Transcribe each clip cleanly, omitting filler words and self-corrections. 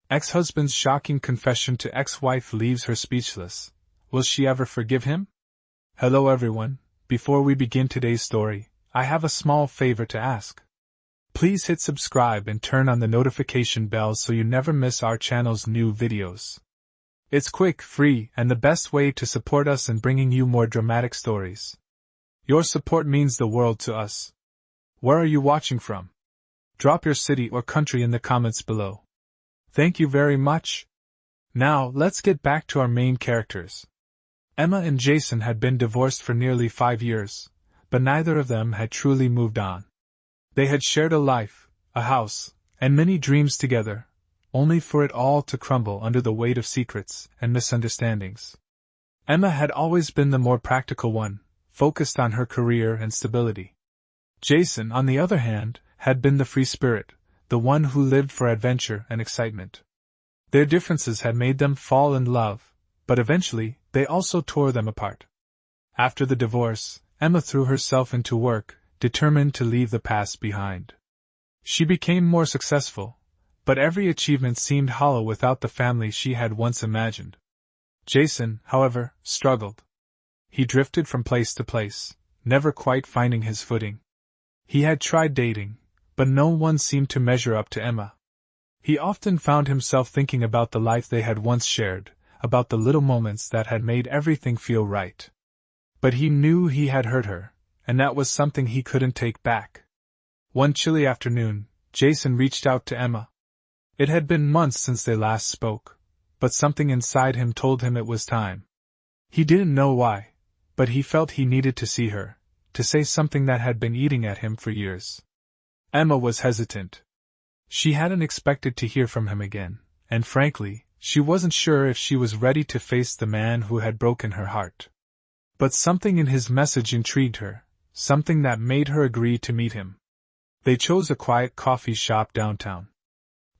Ex-husband's shocking confession to ex-wife leaves her speechless. Will she ever forgive him? Hello everyone, before we begin today's story, I have a small favor to ask. Please hit subscribe and turn on the notification bell so you never miss our channel's new videos. It's quick, free, and the best way to support us in bringing you more dramatic stories. Your support means the world to us. Where are you watching from? Drop your city or country in the comments below. Thank you very much. Now, let's get back to our main characters. Emma and Jason had been divorced for nearly 5 years, but neither of them had truly moved on. They had shared a life, a house, and many dreams together, only for it all to crumble under the weight of secrets and misunderstandings. Emma had always been the more practical one, focused on her career and stability. Jason, on the other hand, had been the free spirit, the one who lived for adventure and excitement. Their differences had made them fall in love, but eventually, they also tore them apart. After the divorce, Emma threw herself into work, determined to leave the past behind. She became more successful, but every achievement seemed hollow without the family she had once imagined. Jason, however, struggled. He drifted from place to place, never quite finding his footing. He had tried dating, but no one seemed to measure up to Emma. He often found himself thinking about the life they had once shared, about the little moments that had made everything feel right. But he knew he had hurt her, and that was something he couldn't take back. One chilly afternoon, Jason reached out to Emma. It had been months since they last spoke, but something inside him told him it was time. He didn't know why, but he felt he needed to see her, to say something that had been eating at him for years. Emma was hesitant. She hadn't expected to hear from him again, and frankly, she wasn't sure if she was ready to face the man who had broken her heart. But something in his message intrigued her, something that made her agree to meet him. They chose a quiet coffee shop downtown.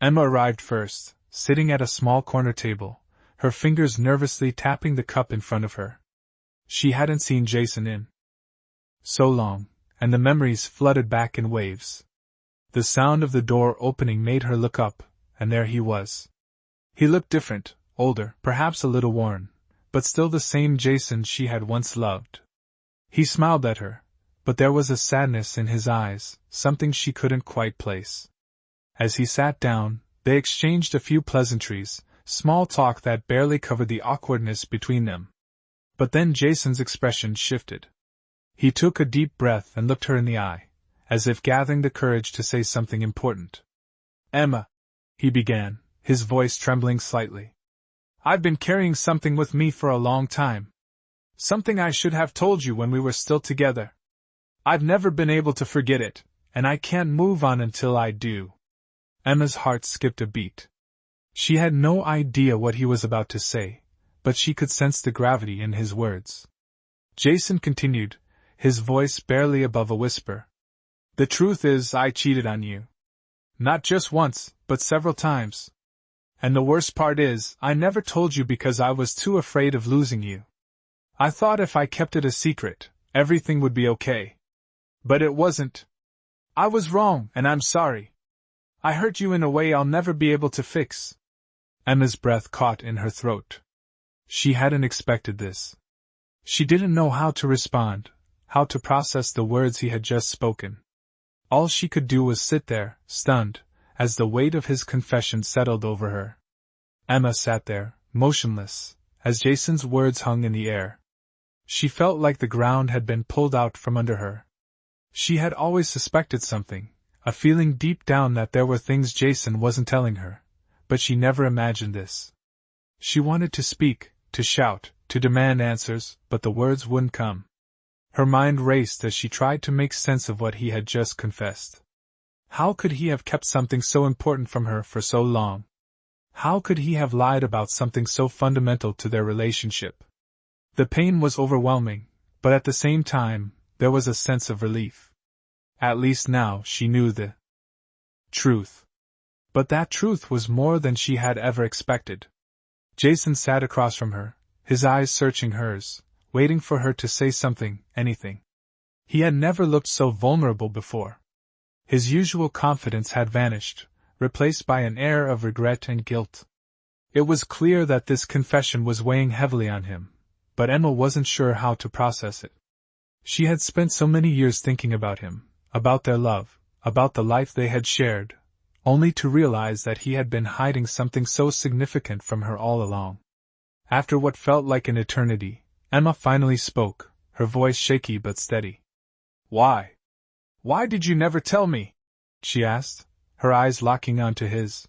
Emma arrived first, sitting at a small corner table, her fingers nervously tapping the cup in front of her. She hadn't seen Jason in so long, and the memories flooded back in waves. The sound of the door opening made her look up, and there he was. He looked different, older, perhaps a little worn, but still the same Jason she had once loved. He smiled at her, but there was a sadness in his eyes, something she couldn't quite place. As he sat down, they exchanged a few pleasantries, small talk that barely covered the awkwardness between them. But then Jason's expression shifted. He took a deep breath and looked her in the eye, as if gathering the courage to say something important. "Emma," he began, his voice trembling slightly. "I've been carrying something with me for a long time. Something I should have told you when we were still together. I've never been able to forget it, and I can't move on until I do." Emma's heart skipped a beat. She had no idea what he was about to say, but she could sense the gravity in his words. Jason continued, his voice barely above a whisper. "The truth is, I cheated on you. Not just once, but several times. And the worst part is, I never told you because I was too afraid of losing you. I thought if I kept it a secret, everything would be okay. But it wasn't. I was wrong, and I'm sorry. I hurt you in a way I'll never be able to fix." Emma's breath caught in her throat. She hadn't expected this. She didn't know how to respond, how to process the words he had just spoken. All she could do was sit there, stunned, as the weight of his confession settled over her. Emma sat there, motionless, as Jason's words hung in the air. She felt like the ground had been pulled out from under her. She had always suspected something, a feeling deep down that there were things Jason wasn't telling her, but she never imagined this. She wanted to speak, to shout, to demand answers, but the words wouldn't come. Her mind raced as she tried to make sense of what he had just confessed. How could he have kept something so important from her for so long? How could he have lied about something so fundamental to their relationship? The pain was overwhelming, but at the same time, there was a sense of relief. At least now she knew the truth. But that truth was more than she had ever expected. Jason sat across from her, his eyes searching hers, waiting for her to say something, anything. He had never looked so vulnerable before. His usual confidence had vanished, replaced by an air of regret and guilt. It was clear that this confession was weighing heavily on him, but Emma wasn't sure how to process it. She had spent so many years thinking about him, about their love, about the life they had shared, only to realize that he had been hiding something so significant from her all along. After what felt like an eternity, Emma finally spoke, her voice shaky but steady. "Why? Why did you never tell me?" she asked, her eyes locking onto his.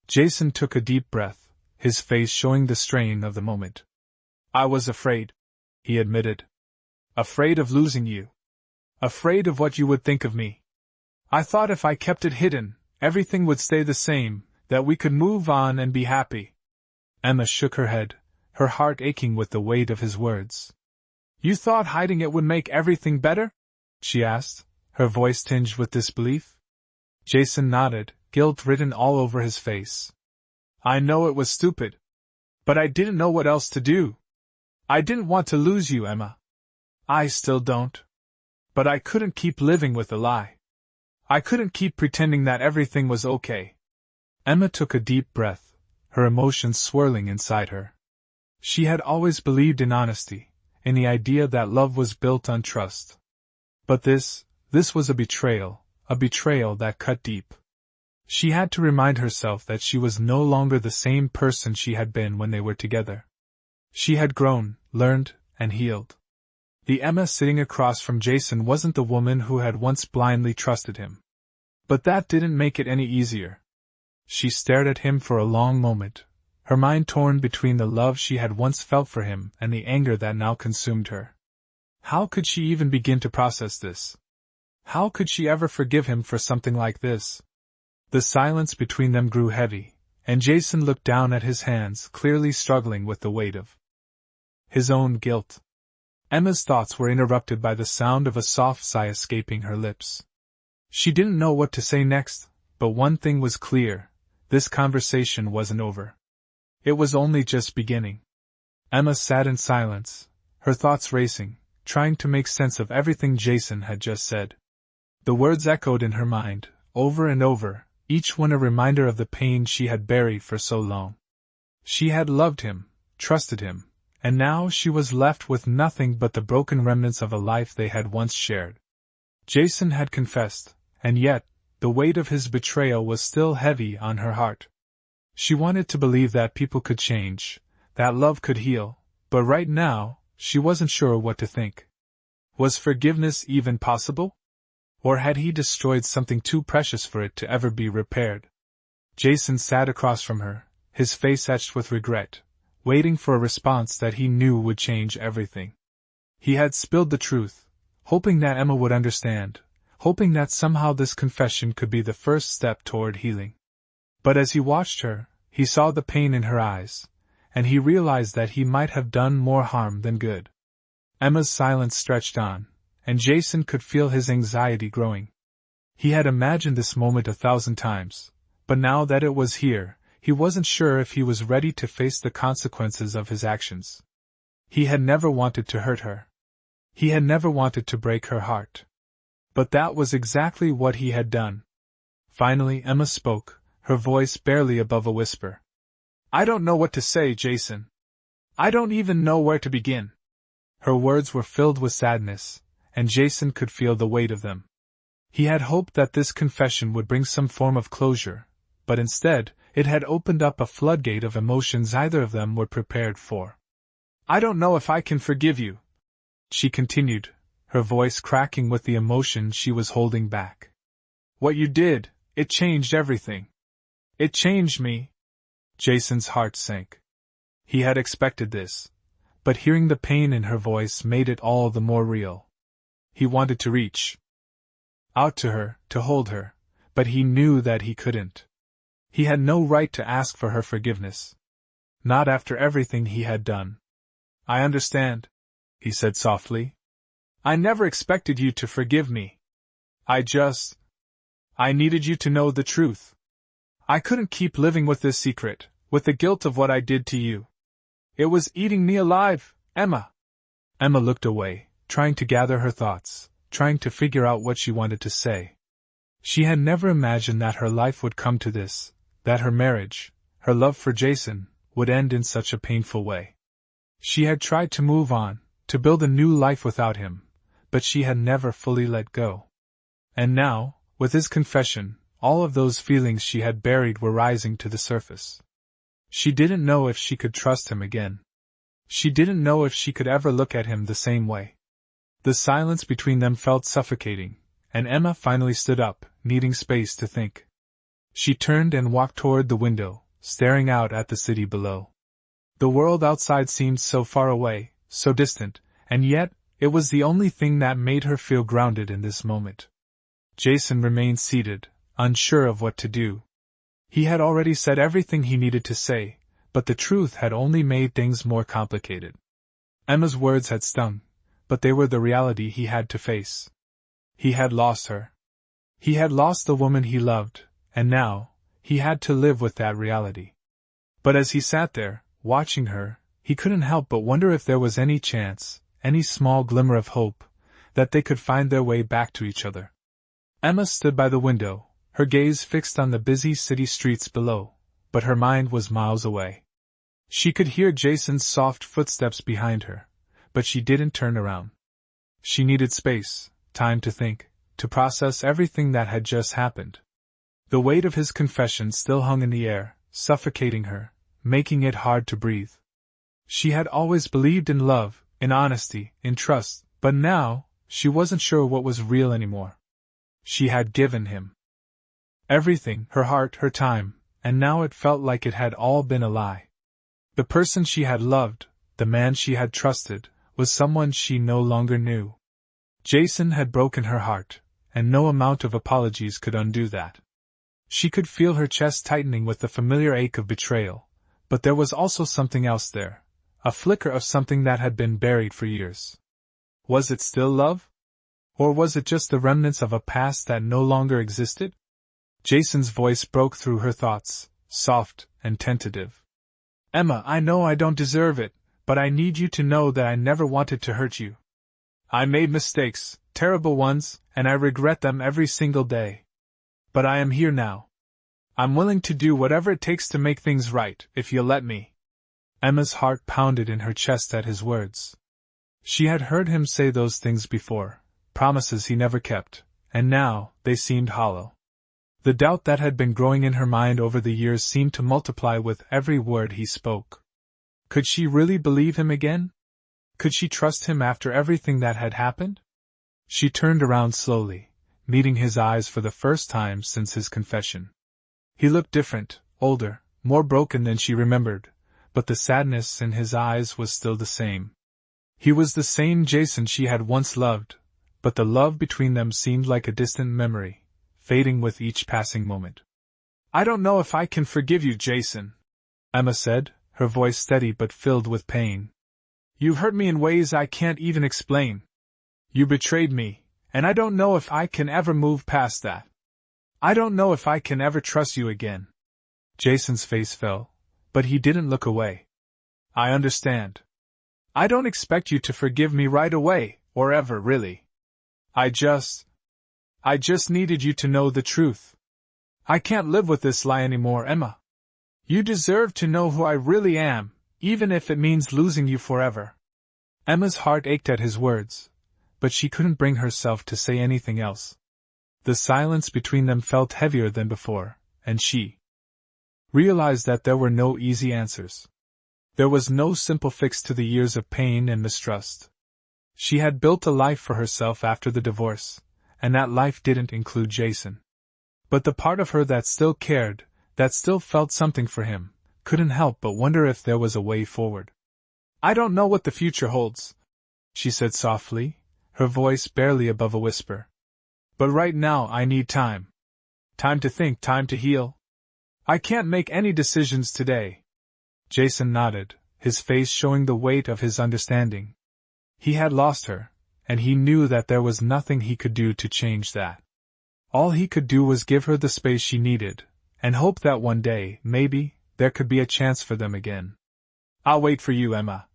Jason took a deep breath, his face showing the strain of the moment. "I was afraid," he admitted. "Afraid of losing you. Afraid of what you would think of me. I thought if I kept it hidden, everything would stay the same, that we could move on and be happy." Emma shook her head, her heart aching with the weight of his words. "You thought hiding it would make everything better?" she asked, her voice tinged with disbelief. Jason nodded, guilt written all over his face. "I know it was stupid. But I didn't know what else to do. I didn't want to lose you, Emma. I still don't. But I couldn't keep living with a lie. I couldn't keep pretending that everything was okay." Emma took a deep breath, her emotions swirling inside her. She had always believed in honesty, in the idea that love was built on trust. But this was a betrayal that cut deep. She had to remind herself that she was no longer the same person she had been when they were together. She had grown, learned, and healed. The Emma sitting across from Jason wasn't the woman who had once blindly trusted him. But that didn't make it any easier. She stared at him for a long moment, her mind torn between the love she had once felt for him and the anger that now consumed her. How could she even begin to process this? How could she ever forgive him for something like this? The silence between them grew heavy, and Jason looked down at his hands, clearly struggling with the weight of his own guilt. Emma's thoughts were interrupted by the sound of a soft sigh escaping her lips. She didn't know what to say next, but one thing was clear: this conversation wasn't over. It was only just beginning. Emma sat in silence, her thoughts racing, trying to make sense of everything Jason had just said. The words echoed in her mind, over and over, each one a reminder of the pain she had buried for so long. She had loved him, trusted him, and now she was left with nothing but the broken remnants of a life they had once shared. Jason had confessed, and yet, the weight of his betrayal was still heavy on her heart. She wanted to believe that people could change, that love could heal, but right now, she wasn't sure what to think. Was forgiveness even possible? Or had he destroyed something too precious for it to ever be repaired? Jason sat across from her, his face etched with regret, waiting for a response that he knew would change everything. He had spilled the truth, hoping that Emma would understand, hoping that somehow this confession could be the first step toward healing. But as he watched her, he saw the pain in her eyes, and he realized that he might have done more harm than good. Emma's silence stretched on, and Jason could feel his anxiety growing. He had imagined this moment 1,000 times, but now that it was here, he wasn't sure if he was ready to face the consequences of his actions. He had never wanted to hurt her. He had never wanted to break her heart. But that was exactly what he had done. Finally Emma spoke, her voice barely above a whisper. "I don't know what to say, Jason. I don't even know where to begin." Her words were filled with sadness, and Jason could feel the weight of them. He had hoped that this confession would bring some form of closure, but instead, it had opened up a floodgate of emotions neither of them were prepared for. "I don't know if I can forgive you," she continued, her voice cracking with the emotion she was holding back. "What you did, it changed everything. It changed me." Jason's heart sank. He had expected this, but hearing the pain in her voice made it all the more real. He wanted to reach out to her, to hold her, but he knew that he couldn't. He had no right to ask for her forgiveness. Not after everything he had done. "I understand," he said softly. "I never expected you to forgive me. I needed you to know the truth. I couldn't keep living with this secret, with the guilt of what I did to you. It was eating me alive, Emma." Emma looked away, trying to gather her thoughts, trying to figure out what she wanted to say. She had never imagined that her life would come to this, that her marriage, her love for Jason, would end in such a painful way. She had tried to move on, to build a new life without him, but she had never fully let go. And now, with his confession, all of those feelings she had buried were rising to the surface. She didn't know if she could trust him again. She didn't know if she could ever look at him the same way. The silence between them felt suffocating, and Emma finally stood up, needing space to think. She turned and walked toward the window, staring out at the city below. The world outside seemed so far away, so distant, and yet, it was the only thing that made her feel grounded in this moment. Jason remained seated, unsure of what to do. He had already said everything he needed to say, but the truth had only made things more complicated. Emma's words had stung, but they were the reality he had to face. He had lost her. He had lost the woman he loved, and now, he had to live with that reality. But as he sat there, watching her, he couldn't help but wonder if there was any chance, any small glimmer of hope, that they could find their way back to each other. Emma stood by the window, her gaze fixed on the busy city streets below, but her mind was miles away. She could hear Jason's soft footsteps behind her, but she didn't turn around. She needed space, time to think, to process everything that had just happened. The weight of his confession still hung in the air, suffocating her, making it hard to breathe. She had always believed in love, in honesty, in trust, but now, she wasn't sure what was real anymore. She had given him everything, her heart, her time, and now it felt like it had all been a lie. The person she had loved, the man she had trusted, was someone she no longer knew. Jason had broken her heart, and no amount of apologies could undo that. She could feel her chest tightening with the familiar ache of betrayal, but there was also something else there, a flicker of something that had been buried for years. Was it still love? Or was it just the remnants of a past that no longer existed? Jason's voice broke through her thoughts, soft and tentative. Emma, I know I don't deserve it, but I need you to know that I never wanted to hurt you. I made mistakes, terrible ones, and I regret them every single day. But I am here now. I'm willing to do whatever it takes to make things right, if you'll let me. Emma's heart pounded in her chest at his words. She had heard him say those things before, promises he never kept, and now, they seemed hollow. The doubt that had been growing in her mind over the years seemed to multiply with every word he spoke. Could she really believe him again? Could she trust him after everything that had happened? She turned around slowly, meeting his eyes for the first time since his confession. He looked different, older, more broken than she remembered, but the sadness in his eyes was still the same. He was the same Jason she had once loved, but the love between them seemed like a distant memory, fading with each passing moment. I don't know if I can forgive you, Jason, Emma said, her voice steady but filled with pain. You've hurt me in ways I can't even explain. You betrayed me, and I don't know if I can ever move past that. I don't know if I can ever trust you again. Jason's face fell, but he didn't look away. I understand. I don't expect you to forgive me right away, or ever, really. I just needed you to know the truth. I can't live with this lie anymore, Emma. You deserve to know who I really am, even if it means losing you forever. Emma's heart ached at his words, but she couldn't bring herself to say anything else. The silence between them felt heavier than before, and she realized that there were no easy answers. There was no simple fix to the years of pain and mistrust. She had built a life for herself after the divorce, and that life didn't include Jason. But the part of her that still cared, that still felt something for him, couldn't help but wonder if there was a way forward. I don't know what the future holds, she said softly, her voice barely above a whisper. But right now I need time. Time to think, time to heal. I can't make any decisions today. Jason nodded, his face showing the weight of his understanding. He had lost her, and he knew that there was nothing he could do to change that. All he could do was give her the space she needed, and hope that one day, maybe, there could be a chance for them again. I'll wait for you, Emma,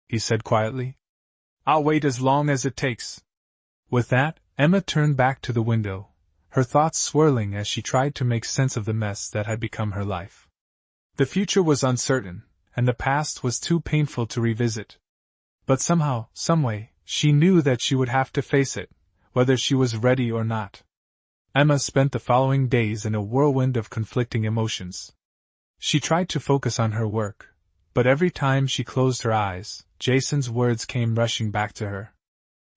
he said quietly. I'll wait as long as it takes. With that, Emma turned back to the window, her thoughts swirling as she tried to make sense of the mess that had become her life. The future was uncertain, and the past was too painful to revisit. But somehow, someway, she knew that she would have to face it, whether she was ready or not. Emma spent the following days in a whirlwind of conflicting emotions. She tried to focus on her work, but every time she closed her eyes, Jason's words came rushing back to her.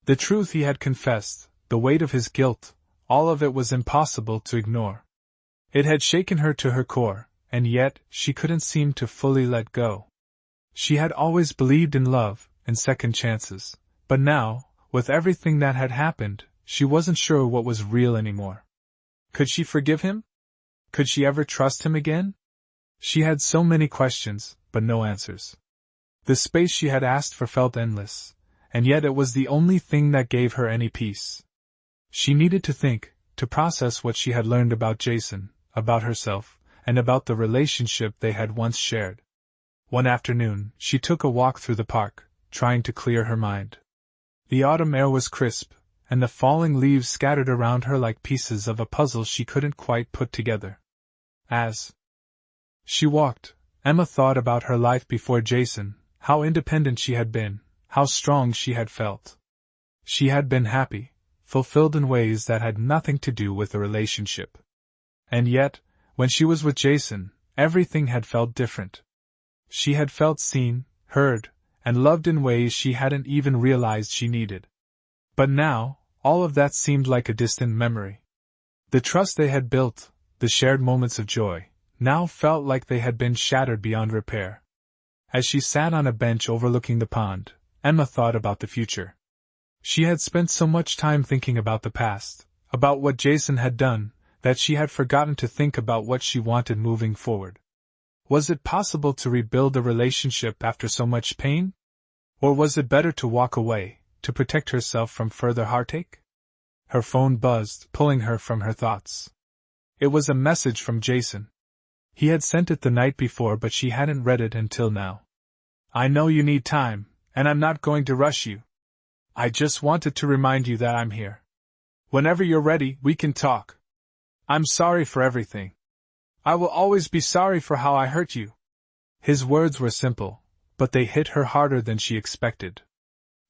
The truth he had confessed, the weight of his guilt, all of it was impossible to ignore. It had shaken her to her core, and yet she couldn't seem to fully let go. She had always believed in love and second chances, but now, with everything that had happened, she wasn't sure what was real anymore. Could she forgive him? Could she ever trust him again? She had so many questions, but no answers. The space she had asked for felt endless, and yet it was the only thing that gave her any peace. She needed to think, to process what she had learned about Jason, about herself, and about the relationship they had once shared. One afternoon, she took a walk through the park, trying to clear her mind. The autumn air was crisp, and the falling leaves scattered around her like pieces of a puzzle she couldn't quite put together. As she walked, Emma thought about her life before Jason, how independent she had been, how strong she had felt. She had been happy, fulfilled in ways that had nothing to do with the relationship. And yet, when she was with Jason, everything had felt different. She had felt seen, heard, and loved in ways she hadn't even realized she needed. But now, all of that seemed like a distant memory. The trust they had built, the shared moments of joy, now felt like they had been shattered beyond repair. As she sat on a bench overlooking the pond, Emma thought about the future. She had spent so much time thinking about the past, about what Jason had done, that she had forgotten to think about what she wanted moving forward. Was it possible to rebuild a relationship after so much pain? Or was it better to walk away, to protect herself from further heartache? Her phone buzzed, pulling her from her thoughts. It was a message from Jason. He had sent it the night before, but she hadn't read it until now. I know you need time, and I'm not going to rush you. I just wanted to remind you that I'm here. Whenever you're ready, we can talk. I'm sorry for everything. I will always be sorry for how I hurt you. His words were simple, but they hit her harder than she expected.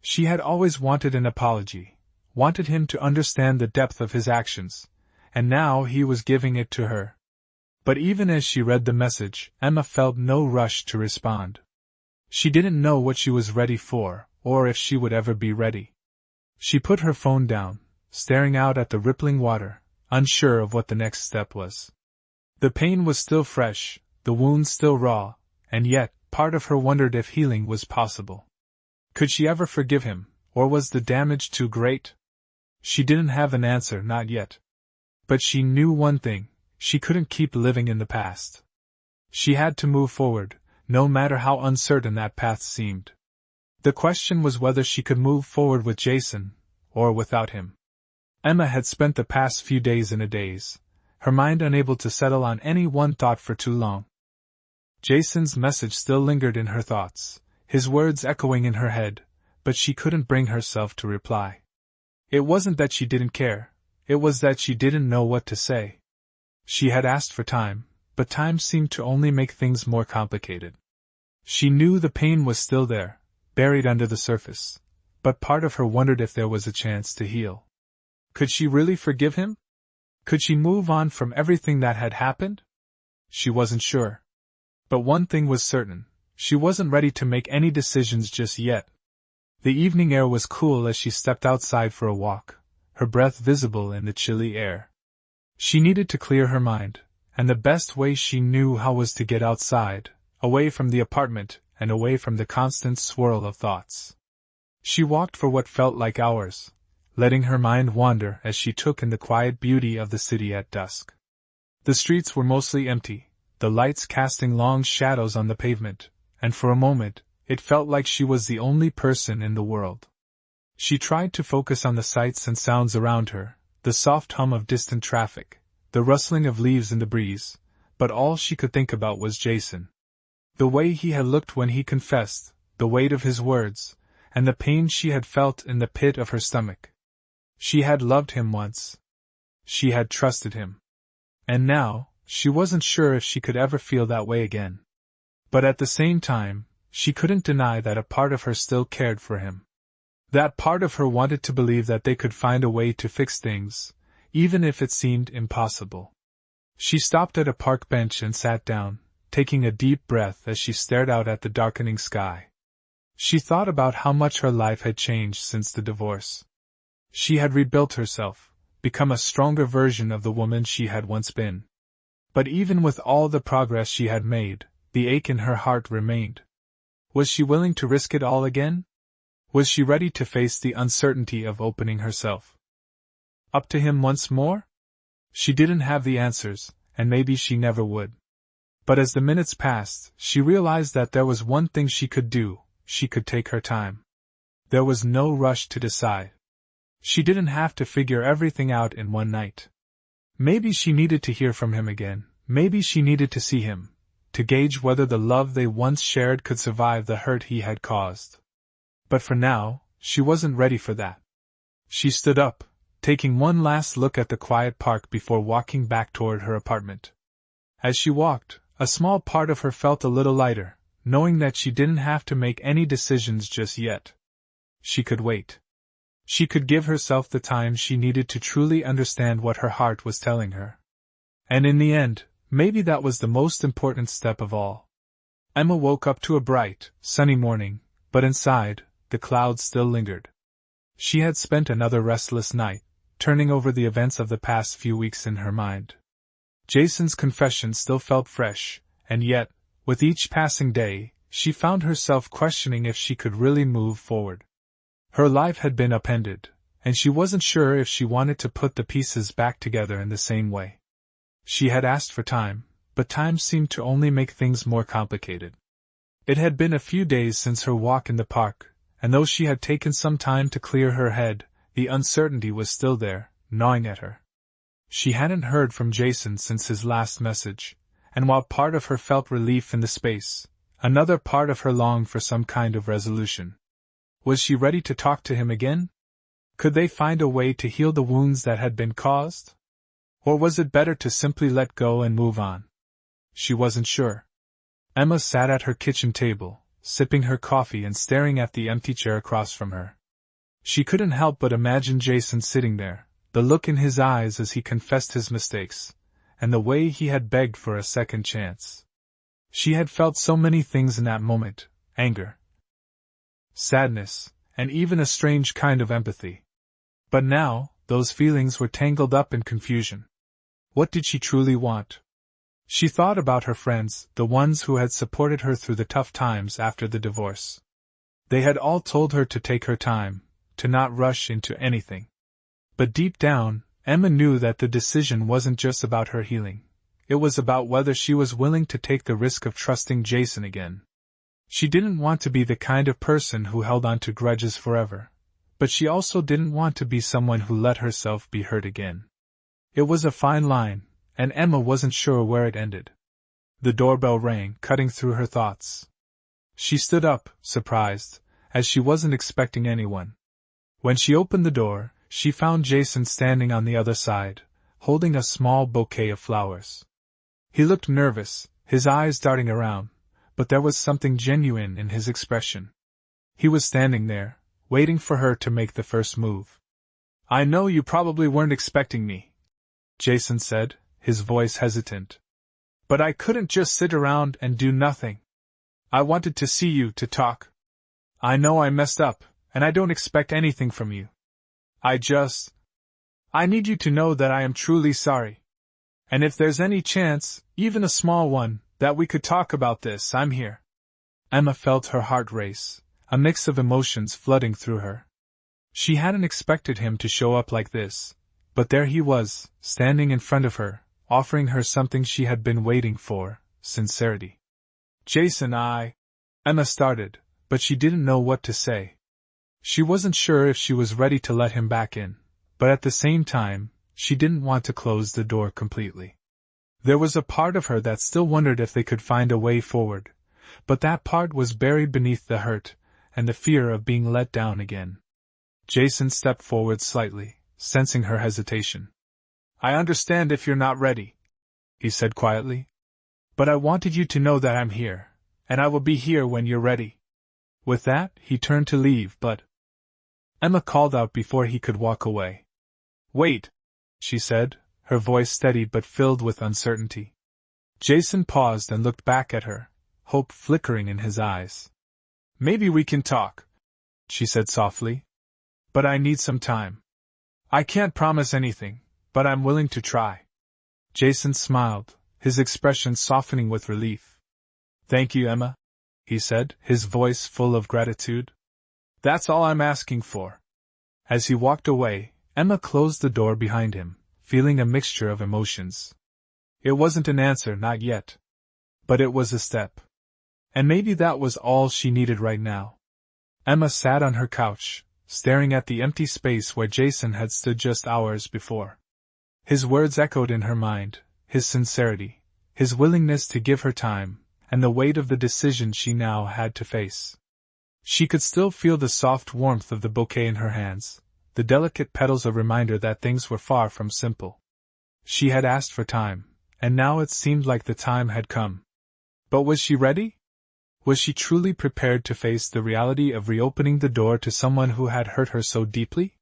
She had always wanted an apology, wanted him to understand the depth of his actions, and now he was giving it to her. But even as she read the message, Emma felt no rush to respond. She didn't know what she was ready for, or if she would ever be ready. She put her phone down, staring out at the rippling water, unsure of what the next step was. The pain was still fresh, the wound still raw, and yet, part of her wondered if healing was possible. Could she ever forgive him, or was the damage too great? She didn't have an answer, not yet. But she knew one thing, she couldn't keep living in the past. She had to move forward, no matter how uncertain that path seemed. The question was whether she could move forward with Jason, or without him. Emma had spent the past few days in a daze, her mind unable to settle on any one thought for too long. Jason's message still lingered in her thoughts, his words echoing in her head, but she couldn't bring herself to reply. It wasn't that she didn't care, it was that she didn't know what to say. She had asked for time, but time seemed to only make things more complicated. She knew the pain was still there, buried under the surface, but part of her wondered if there was a chance to heal. Could she really forgive him? Could she move on from everything that had happened? She wasn't sure. But one thing was certain, she wasn't ready to make any decisions just yet. The evening air was cool as she stepped outside for a walk, her breath visible in the chilly air. She needed to clear her mind, and the best way she knew how was to get outside, away from the apartment, and away from the constant swirl of thoughts. She walked for what felt like hours, letting her mind wander as she took in the quiet beauty of the city at dusk. The streets were mostly empty, the lights casting long shadows on the pavement, and for a moment, it felt like she was the only person in the world. She tried to focus on the sights and sounds around her, the soft hum of distant traffic, the rustling of leaves in the breeze, but all she could think about was Jason. The way he had looked when he confessed, the weight of his words, and the pain she had felt in the pit of her stomach. She had loved him once. She had trusted him. And now, she wasn't sure if she could ever feel that way again. But at the same time, she couldn't deny that a part of her still cared for him. That part of her wanted to believe that they could find a way to fix things, even if it seemed impossible. She stopped at a park bench and sat down, taking a deep breath as she stared out at the darkening sky. She thought about how much her life had changed since the divorce. She had rebuilt herself, become a stronger version of the woman she had once been. But even with all the progress she had made, the ache in her heart remained. Was she willing to risk it all again? Was she ready to face the uncertainty of opening herself up to him once more? She didn't have the answers, and maybe she never would. But as the minutes passed, she realized that there was one thing she could do: she could take her time. There was no rush to decide. She didn't have to figure everything out in one night. Maybe she needed to hear from him again, maybe she needed to see him, to gauge whether the love they once shared could survive the hurt he had caused. But for now, she wasn't ready for that. She stood up, taking one last look at the quiet park before walking back toward her apartment. As she walked, a small part of her felt a little lighter, knowing that she didn't have to make any decisions just yet. She could wait. She could give herself the time she needed to truly understand what her heart was telling her. And in the end, maybe that was the most important step of all. Emma woke up to a bright, sunny morning, but inside, the clouds still lingered. She had spent another restless night, turning over the events of the past few weeks in her mind. Jason's confession still felt fresh, and yet, with each passing day, she found herself questioning if she could really move forward. Her life had been upended, and she wasn't sure if she wanted to put the pieces back together in the same way. She had asked for time, but time seemed to only make things more complicated. It had been a few days since her walk in the park, and though she had taken some time to clear her head, the uncertainty was still there, gnawing at her. She hadn't heard from Jason since his last message, and while part of her felt relief in the space, another part of her longed for some kind of resolution. Was she ready to talk to him again? Could they find a way to heal the wounds that had been caused? Or was it better to simply let go and move on? She wasn't sure. Emma sat at her kitchen table, sipping her coffee and staring at the empty chair across from her. She couldn't help but imagine Jason sitting there, the look in his eyes as he confessed his mistakes, and the way he had begged for a second chance. She had felt so many things in that moment: anger, sadness, and even a strange kind of empathy. But now, those feelings were tangled up in confusion. What did she truly want? She thought about her friends, the ones who had supported her through the tough times after the divorce. They had all told her to take her time, to not rush into anything. But deep down, Emma knew that the decision wasn't just about her healing. It was about whether she was willing to take the risk of trusting Jason again. She didn't want to be the kind of person who held on to grudges forever, but she also didn't want to be someone who let herself be hurt again. It was a fine line, and Emma wasn't sure where it ended. The doorbell rang, cutting through her thoughts. She stood up, surprised, as she wasn't expecting anyone. When she opened the door, she found Jason standing on the other side, holding a small bouquet of flowers. He looked nervous, his eyes darting around, but there was something genuine in his expression. He was standing there, waiting for her to make the first move. "I know you probably weren't expecting me," Jason said, his voice hesitant. "But I couldn't just sit around and do nothing. I wanted to see you, to talk. I know I messed up, and I don't expect anything from you. I need you to know that I am truly sorry. And if there's any chance, even a small one, that we could talk about this, I'm here." Emma felt her heart race, a mix of emotions flooding through her. She hadn't expected him to show up like this, but there he was, standing in front of her, offering her something she had been waiting for: sincerity. "Jason, Emma started, but she didn't know what to say. She wasn't sure if she was ready to let him back in, but at the same time, she didn't want to close the door completely. There was a part of her that still wondered if they could find a way forward, but that part was buried beneath the hurt and the fear of being let down again. Jason stepped forward slightly, sensing her hesitation. I understand if you're not ready, he said quietly. But I wanted you to know that I'm here, and I will be here when you're ready. With that, he turned to leave, but Emma called out before he could walk away. Wait, she said, her voice steady but filled with uncertainty. Jason paused and looked back at her, hope flickering in his eyes. Maybe we can talk, she said softly. But I need some time. I can't promise anything, but I'm willing to try. Jason smiled, his expression softening with relief. Thank you, Emma, he said, his voice full of gratitude. That's all I'm asking for. As he walked away, Emma closed the door behind him, feeling a mixture of emotions. It wasn't an answer, not yet. But it was a step. And maybe that was all she needed right now. Emma sat on her couch, staring at the empty space where Jason had stood just hours before. His words echoed in her mind, his sincerity, his willingness to give her time, and the weight of the decision she now had to face. She could still feel the soft warmth of the bouquet in her hands, the delicate petals a reminder that things were far from simple. She had asked for time, and now it seemed like the time had come. But was she ready? Was she truly prepared to face the reality of reopening the door to someone who had hurt her so deeply?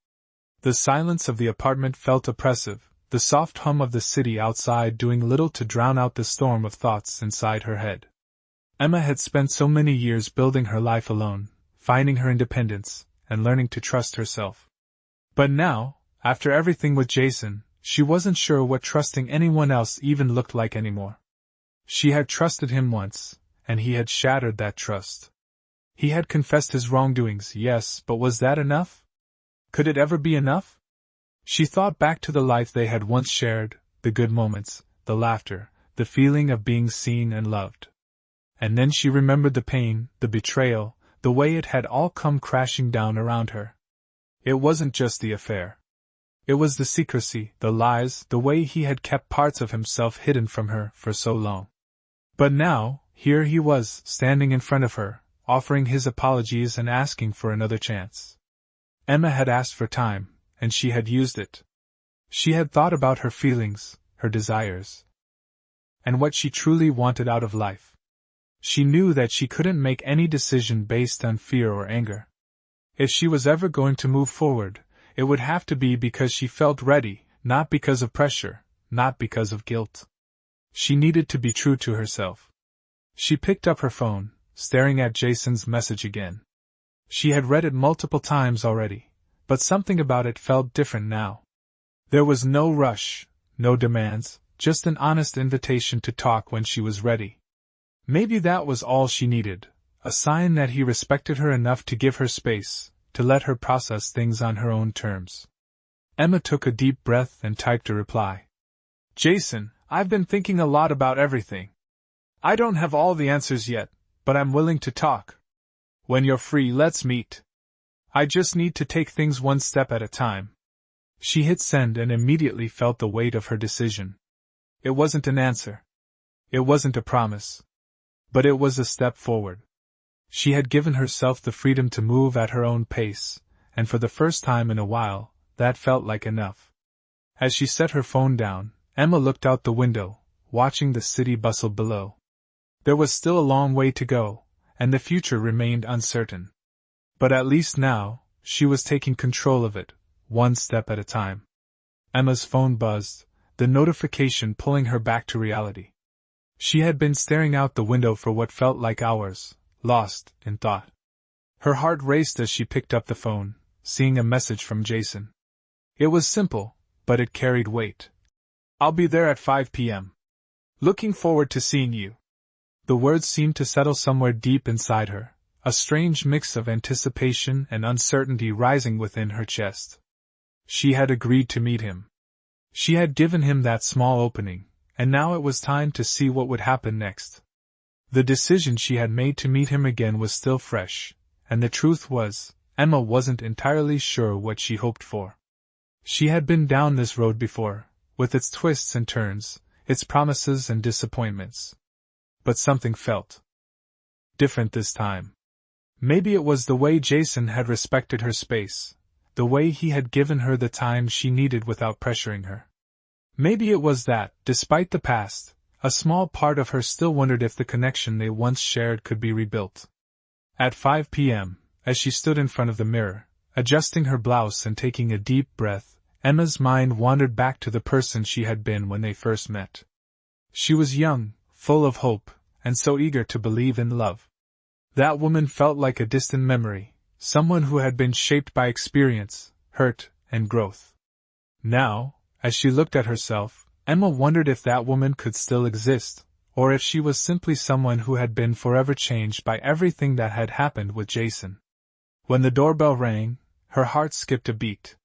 The silence of the apartment felt oppressive, the soft hum of the city outside doing little to drown out the storm of thoughts inside her head. Emma had spent so many years building her life alone, finding her independence, and learning to trust herself. But now, after everything with Jason, she wasn't sure what trusting anyone else even looked like anymore. She had trusted him once, and he had shattered that trust. He had confessed his wrongdoings, yes, but was that enough? Could it ever be enough? She thought back to the life they had once shared, the good moments, the laughter, the feeling of being seen and loved. And then she remembered the pain, the betrayal, the way it had all come crashing down around her. It wasn't just the affair. It was the secrecy, the lies, the way he had kept parts of himself hidden from her for so long. But now, here he was, standing in front of her, offering his apologies and asking for another chance. Emma had asked for time, and she had used it. She had thought about her feelings, her desires, and what she truly wanted out of life. She knew that she couldn't make any decision based on fear or anger. If she was ever going to move forward, it would have to be because she felt ready, not because of pressure, not because of guilt. She needed to be true to herself. She picked up her phone, staring at Jason's message again. She had read it multiple times already, but something about it felt different now. There was no rush, no demands, just an honest invitation to talk when she was ready. Maybe that was all she needed, a sign that he respected her enough to give her space, to let her process things on her own terms. Emma took a deep breath and typed a reply. Jason, I've been thinking a lot about everything. I don't have all the answers yet, but I'm willing to talk. When you're free, let's meet. I just need to take things one step at a time. She hit send and immediately felt the weight of her decision. It wasn't an answer. It wasn't a promise. But it was a step forward. She had given herself the freedom to move at her own pace, and for the first time in a while, that felt like enough. As she set her phone down, Emma looked out the window, watching the city bustle below. There was still a long way to go, and the future remained uncertain. But at least now, she was taking control of it, one step at a time. Emma's phone buzzed, the notification pulling her back to reality. She had been staring out the window for what felt like hours, lost in thought. Her heart raced as she picked up the phone, seeing a message from Jason. It was simple, but it carried weight. I'll be there at 5 p.m. Looking forward to seeing you. The words seemed to settle somewhere deep inside her, a strange mix of anticipation and uncertainty rising within her chest. She had agreed to meet him. She had given him that small opening, and now it was time to see what would happen next. The decision she had made to meet him again was still fresh, and the truth was, Emma wasn't entirely sure what she hoped for. She had been down this road before, with its twists and turns, its promises and disappointments. But something felt different this time. Maybe it was the way Jason had respected her space, the way he had given her the time she needed without pressuring her. Maybe it was that, despite the past, a small part of her still wondered if the connection they once shared could be rebuilt. At 5 p.m., as she stood in front of the mirror, adjusting her blouse and taking a deep breath, Emma's mind wandered back to the person she had been when they first met. She was young, full of hope, and so eager to believe in love. That woman felt like a distant memory, someone who had been shaped by experience, hurt, and growth. Now, as she looked at herself, Emma wondered if that woman could still exist, or if she was simply someone who had been forever changed by everything that had happened with Jason. When the doorbell rang, her heart skipped a beat.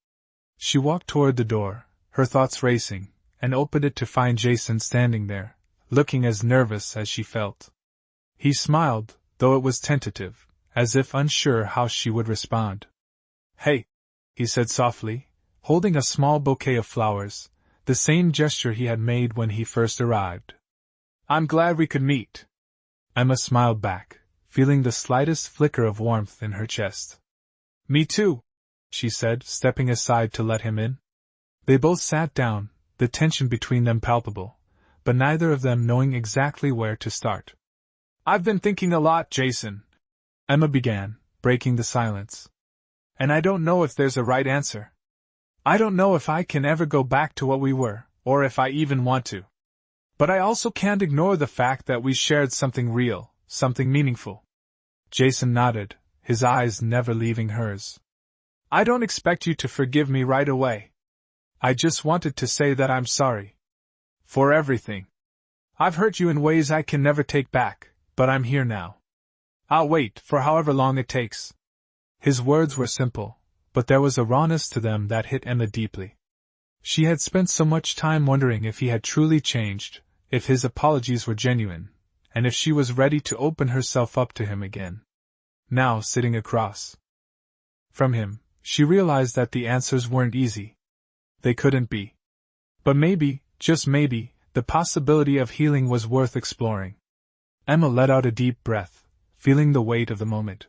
She walked toward the door, her thoughts racing, and opened it to find Jason standing there, looking as nervous as she felt. He smiled, though it was tentative, as if unsure how she would respond. "Hey," he said softly, holding a small bouquet of flowers, the same gesture he had made when he first arrived. "I'm glad we could meet." Emma smiled back, feeling the slightest flicker of warmth in her chest. "Me too," she said, stepping aside to let him in. They both sat down, the tension between them palpable, but neither of them knowing exactly where to start. "I've been thinking a lot, Jason," Emma began, breaking the silence. "And I don't know if there's a right answer. I don't know if I can ever go back to what we were, or if I even want to. But I also can't ignore the fact that we shared something real, something meaningful." Jason nodded, his eyes never leaving hers. "I don't expect you to forgive me right away. I just wanted to say that I'm sorry. For everything. I've hurt you in ways I can never take back, but I'm here now. I'll wait for however long it takes." His words were simple, but there was a rawness to them that hit Emma deeply. She had spent so much time wondering if he had truly changed, if his apologies were genuine, and if she was ready to open herself up to him again. Now, sitting across from him, she realized that the answers weren't easy. They couldn't be. But maybe, just maybe, the possibility of healing was worth exploring. Emma let out a deep breath, feeling the weight of the moment.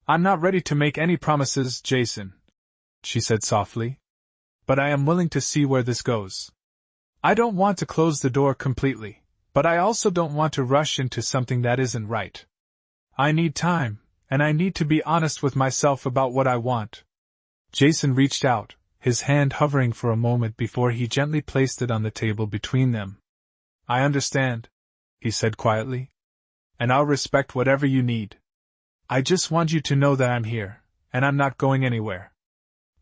"I'm not ready to make any promises, Jason," she said softly. "But I am willing to see where this goes. I don't want to close the door completely, but I also don't want to rush into something that isn't right. I need time, and I need to be honest with myself about what I want." Jason reached out, his hand hovering for a moment before he gently placed it on the table between them. "I understand," he said quietly. "And I'll respect whatever you need. I just want you to know that I'm here, and I'm not going anywhere."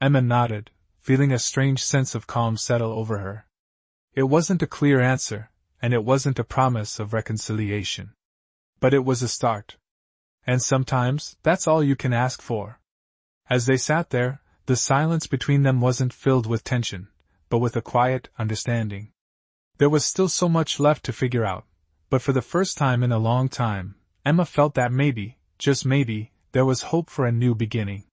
Emma nodded, feeling a strange sense of calm settle over her. It wasn't a clear answer, and it wasn't a promise of reconciliation. But it was a start. And sometimes, that's all you can ask for. As they sat there, the silence between them wasn't filled with tension, but with a quiet understanding. There was still so much left to figure out, but for the first time in a long time, Emma felt that maybe, just maybe, there was hope for a new beginning.